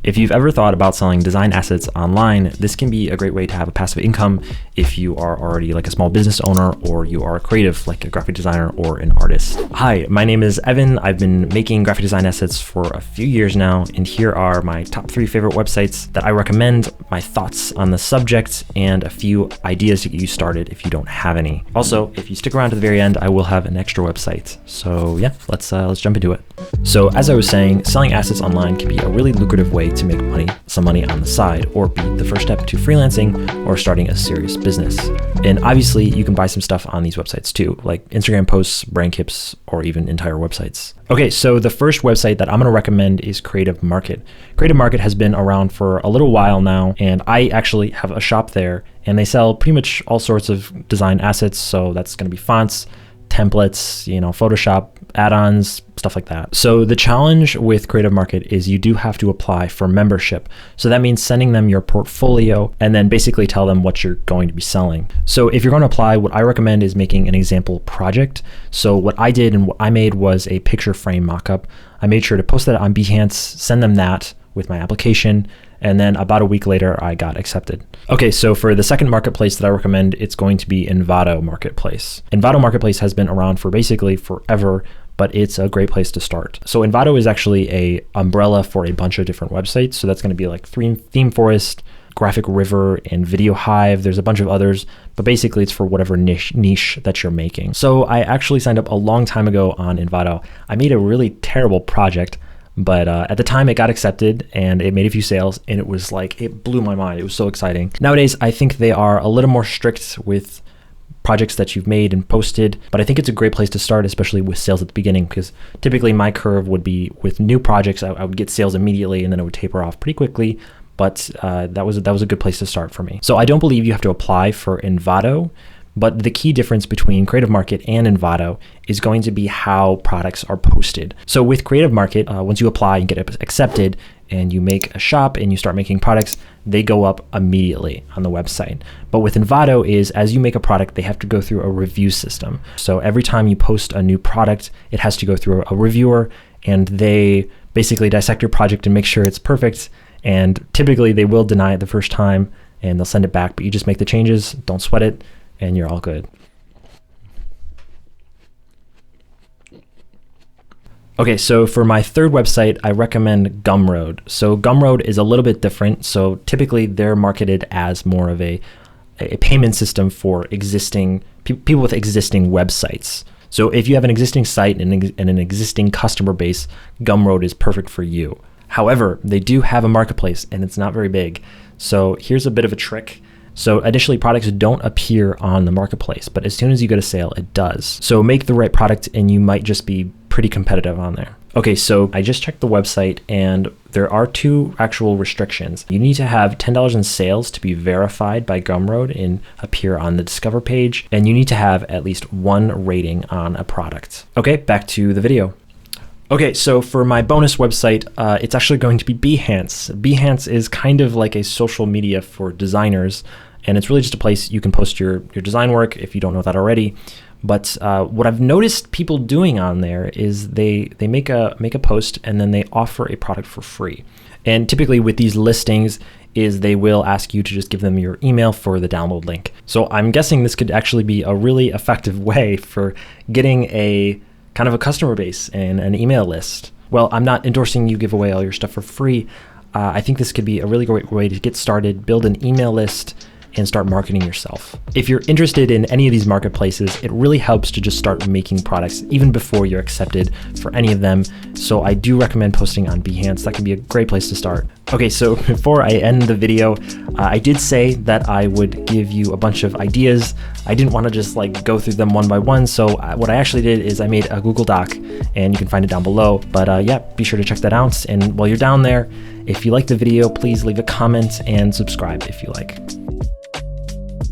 If you've ever thought about selling design assets online, this can be a great way to have a passive income if you are already like a small business owner or you are a creative like a graphic designer or an artist. Hi, my name is Evan. I've been making graphic design assets for a few years now, and here are my top 3 favorite websites that I recommend, my thoughts on the subject, and a few ideas to get you started if you don't have any. Also, if you stick around to the very end, I will have an extra website. So yeah, let's jump into it. So as I was saying, selling assets online can be a really lucrative way to make some money on the side, or be the first step to freelancing or starting a serious business. And obviously you can buy some stuff on these websites too, like Instagram posts, brand kits, or even entire websites. Okay, so the first website that I'm going to recommend is Creative Market. Creative Market has been around for a little while now, and I actually have a shop there, and they sell pretty much all sorts of design assets. So that's going to be fonts, templates, Photoshop, add-ons, stuff like that. So the challenge with Creative Market is you do have to apply for membership. So that means sending them your portfolio and then basically tell them what you're going to be selling. So if you're going to apply, what I recommend is making an example project. So what I did and what I made was a picture frame mockup. I made sure to post that on Behance, send them that with my application, and then about a week later, I got accepted. Okay, so for the second marketplace that I recommend, it's going to be Envato Marketplace. Envato Marketplace has been around for basically forever, but it's a great place to start. So Envato is actually a umbrella for a bunch of different websites. So that's going to be like Theme Forest, Graphic River, and Video Hive. There's a bunch of others, but basically it's for whatever niche that you're making. So I actually signed up a long time ago on Envato. I made a really terrible project, but at the time it got accepted and it made a few sales, and it was like, it blew my mind. It was so exciting. Nowadays, I think they are a little more strict with projects that you've made and posted, but I think it's a great place to start, especially with sales at the beginning, because typically my curve would be with new projects, I would get sales immediately and then it would taper off pretty quickly. But that was a good place to start for me. So I don't believe you have to apply for Envato, but the key difference between Creative Market and Envato is going to be how products are posted. So with Creative Market, once you apply and get accepted and you make a shop and you start making products, they go up immediately on the website. But with Envato is, as you make a product, they have to go through a review system. So every time you post a new product, it has to go through a reviewer, and they basically dissect your project and make sure it's perfect. And typically they will deny it the first time and they'll send it back, but you just make the changes, don't sweat it, and you're all good. Okay, so for my third website, I recommend Gumroad. So Gumroad is a little bit different. So typically they're marketed as more of a payment system for existing people with existing websites. So if you have an existing site and an existing customer base, Gumroad is perfect for you. However, they do have a marketplace and it's not very big. So here's a bit of a trick. So initially products don't appear on the marketplace, but as soon as you get a sale, it does. So make the right product and you might just be pretty competitive on there. Okay, so I just checked the website and there are 2 actual restrictions. You need to have $10 in sales to be verified by Gumroad and appear on the Discover page, and you need to have at least 1 rating on a product. Okay, back to the video. Okay, so for my bonus website, it's actually going to be Behance. Behance is kind of like a social media for designers, and it's really just a place you can post your design work if you don't know that already. But what I've noticed people doing on there is they make a post and then they offer a product for free. And typically with these listings is they will ask you to just give them your email for the download link. So I'm guessing this could actually be a really effective way for getting a kind of a customer base and an email list. Well, I'm not endorsing you give away all your stuff for free. I think this could be a really great way to get started, build an email list, and start marketing yourself. If you're interested in any of these marketplaces, it really helps to just start making products even before you're accepted for any of them. So I do recommend posting on Behance. That can be a great place to start. Okay, so before I end the video, I did say that I would give you a bunch of ideas. I didn't want to just like go through them one by one. So what I actually did is I made a Google Doc, and you can find it down below. But yeah, be sure to check that out. And while you're down there, if you liked the video, please leave a comment and subscribe if you like.